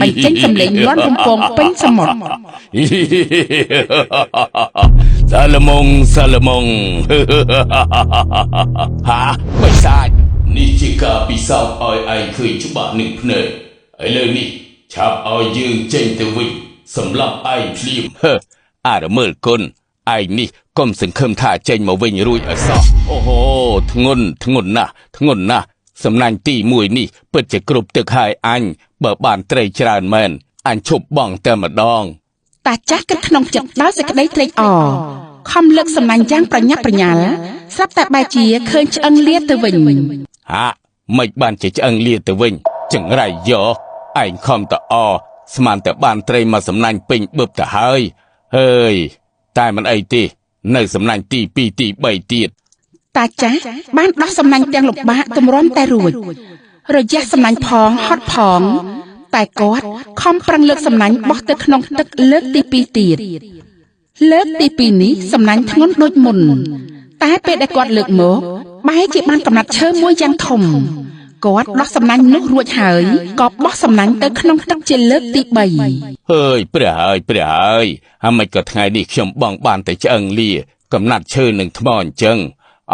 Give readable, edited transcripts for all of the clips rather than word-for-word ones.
បញ្ចេញសំឡេងលាន់រំពងពេញសមុទ្រ សាឡម៉ុងសាឡម៉ុង ហាបិសាចនេះជាការពិសោធន៍ឲ្យឯងឃើញច្បាស់នឹងភ្នែកឥឡូវនេះឆាប់ឲ្យយើងចេញទៅវិញសម្រាប់ឯងភ្លាមអរមើលគុណឯងនេះកុំសង្ឃឹមថាចេញមកវិញរួចឲ្យសោះអូហូធ្ងន់ណាស់សំណាញ់ទី1នេះពិតជាគ្រប់ទឹកហើយអញបើបានត្រីច្រើនមែនអញឈប់បងតែម្ដង តាចាស់គិតក្នុងចិត្តដោយសេចក្តីត្រេកអរខំលើកសំណាញ់យ៉ាងប្រញាប់ប្រញាល់ស្រាប់តែបែរជាឃើញឆ្អឹងលាទៅវិញ ហាមិនបានជាឆ្អឹងលាទៅវិញចង្រៃយកឯងខំតអស្មានតែបានត្រីមកសំណាញ់ពេញបឹបទៅហើយហើយតែមិនអីទេនៅសំណាញ់ទី2ទី3ទៀត តាចាស់បានដោះសំណាញ់ទាំងលំបាកទម្រាំតែរួចរយៈសំណាញ់ផងហត់ផងតែគាត់ខំប្រឹងលើកសំណាញ់បោះទៅក្នុងទឹកលើកទី2ទៀតលើកទី2នេះសំណាញ់ធ្ងន់ដូចមុនតែពេលដែលគាត់លើកមកបែរជាបានកំណាត់ឈើមួយយ៉ាងធំគាត់ដោះសំណាញ់នោះរួចហើយក៏បោះសំណាញ់ទៅក្នុងទឹកជាលើកទី3 ហើយព្រះហើយហើយមិនក៏ថ្ងៃនេះខ្ញុំបងបានតែឆ្អឹងលាកំណាត់ឈើនឹងថ្មអញ្ចឹង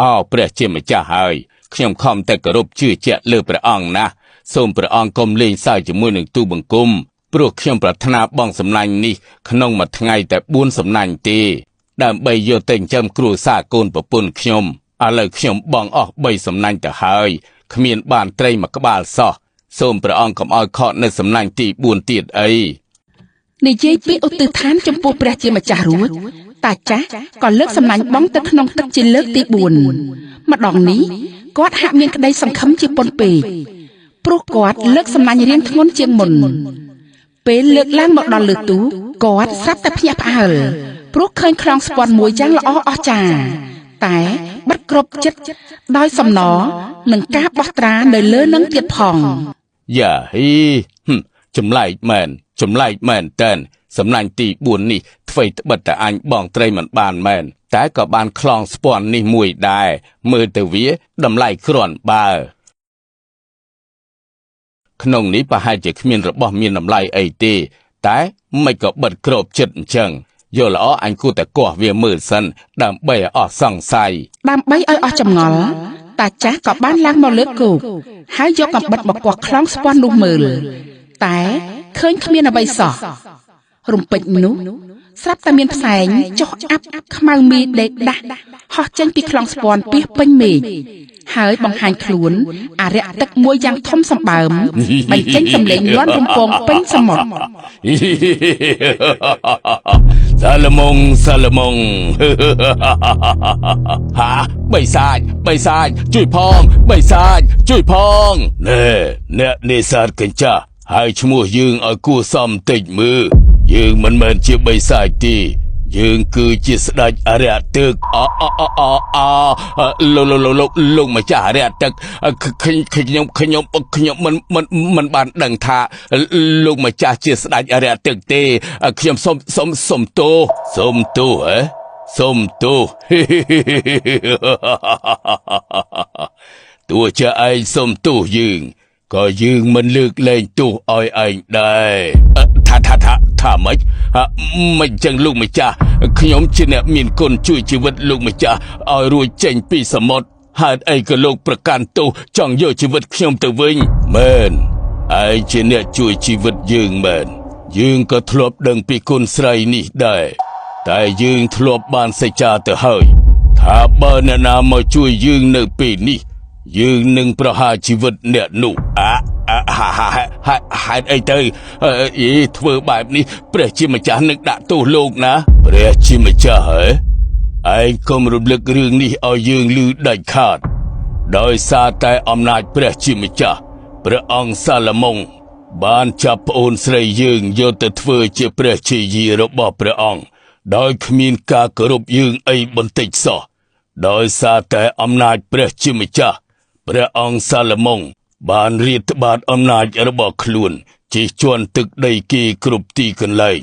អោព្រះជាម្ចាស់ហើយខ្ញុំខំតែគោរពជឿជាក់លើព្រះអង្គណាសូមព្រះអង្គកុំលេងសើចជាមួយនឹងទូបង្គំព្រោះខ្ញុំប្រាថ្នាបងសំណាញ់នេះក្នុងមួយថ្ងៃតែ4សំណាញ់ទេដើម្បីយកទៅចិញ្ចឹមគ្រួសារកូនប្រពន្ធខ្ញុំឥឡូវខ្ញុំបងអស់3សំណាញ់ទៅហើយគ្មានបានត្រីមួយក្បាលសោះសូមព្រះអង្គកុំឲ្យខកនៅសំណាញ់ទី4ទៀតអី និយាយពីឧទ្ទិដ្ឋានចំពោះព្រះជាម្ចាស់រួចតាចាស់ក៏លើកសំណាញ់បងទៅក្នុងទឹកជាលើកទី4ម្ដងនេះគាត់ហាក់មានក្តីសង្ឃឹមជាពន់ពេកព្រោះគាត់លើកសំណាញ់រៀងធ្ងន់ជាងមុនពេលលើកឡើងមកដល់លើទូគាត់ស្រាប់តែភ្ញាក់ផ្អើលព្រោះឃើញខ្លងស្ពាន់មួយយ៉ាងល្អអស្ចារ្យតែបិទគ្រប់ចិត្តដោយសំណរនឹងការបោះត្រានៅលើនឹងទៀតផង យ៉ាហីចម្លែកមែនតើសំណាញ់ទី4នេះធ្វើត្បិតតែអញបងត្រីមិនបានមែនតែក៏បានខ្លងស្ពាន់នេះមួយដែរមើលទៅវាតម្លៃគ្រាន់បើក្នុងនេះប្រហែលជាគ្មានរបស់មានតម្លៃអីទេតែមិនក៏បិទគ្របចិត្តអញ្ចឹងយកល្អអញគួរតែគាស់វាមើលសិនដើម្បីឲ្យអស់សង្ស័យ ដើម្បីឲ្យអស់ចម្ងល់តាចាស់ក៏បានឡើងមកលើគោកហើយយកកាំបិតមកគាស់ខ្លងស្ពាន់នោះមើលតែឃើញគ្មានអ្វីសោះរំពេចនោះស្រាប់តែមានផ្សែងចុះអាប់ខ្មៅមីដេកដាស់ហោះចេញពីខ្លងស្ពាន់ពីពេញមេឃហើយបង្ហាញខ្លួនអរិយទឹកមួយយ៉ាងធំសម្បើមបញ្ចេញសំឡេងលាន់រំពងពេញសមុទ្រ សាឡម៉ុងហាបិសាចជួយផងបិសាចជួយផងណែអ្នកនេសាទកញ្ចាស់ហើយឈ្មោះយើងឲ្យគួរសមតិចមើលយើងមិនមែនជាបិសាចទេយើងគឺជាស្ដេចអរិយទឹកលោកម្ចាស់អរិយទឹកខ្ញុំមិនបានដឹងថាលោកម្ចាស់ជាស្ដេចអរិយទឹកទេខ្ញុំសុំទោសទោះជាឯងសុំទោសយើងក៏យើងមិនលើកលែងទោសឲ្យឯងដែរថាមិនចឹងលោកម្ចាស់ខ្ញុំជាអ្នកមានគុណជួយជីវិតលោកម្ចាស់ឲ្យរួចចេញពីសមុទ្រហេតុអីក៏លោកប្រកាន់ទោសចង់យកជីវិតខ្ញុំទៅវិញមែនឯងជាអ្នកជួយជីវិតយើងមែនយើងក៏ធ្លាប់ដឹងពីគុណស្រីនេះដែរតែយើងធ្លាប់បានសច្ចាទៅហើយថាបើអ្នកណាមកជួយយើងនៅពេលនេះយើងនឹងប្រហារជីវិតអ្នកនោះហេតុអីទៅធ្វើបែបនេះព្រះជាម្ចាស់នឹងដាក់ទោសលោកណាព្រះជាម្ចាស់ហ៎ឯងកុំរំលឹករឿងនេះឲ្យយើងឮដាច់ខាតដោយសារតែអំណាចព្រះជាម្ចាស់ព្រះអង្គសាឡម៉ុងបានចាប់ប្អូនស្រីយើងយកទៅធ្វើជាព្រះជាយារបស់ព្រះអង្គដោយគ្មានការគោរពយើងអីបន្តិចសោះដោយសារតែអំណាចព្រះជាម្ចាស់ព្រះអង្គសាឡម៉ុងបានរៀបត្បាតអំណាចរបស់ខ្លួនជិះជាន់ទឹកដីគេគ្រប់ទីកន្លែង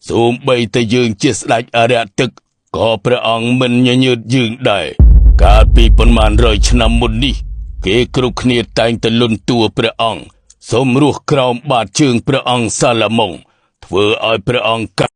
សូម្បីតែយើងជាស្ដេចអរិយទឹកក៏ព្រះអង្គមិនញញើតយើងដែរកាលពីប៉ុន្មានរយឆ្នាំមុននេះគេគ្រប់គ្នាតែងតែលន់តួព្រះអង្គ សូមរស់ក្រោមបាតជើងព្រះអង្គសាឡូមុងធ្វើឲ្យព្រះអង្គ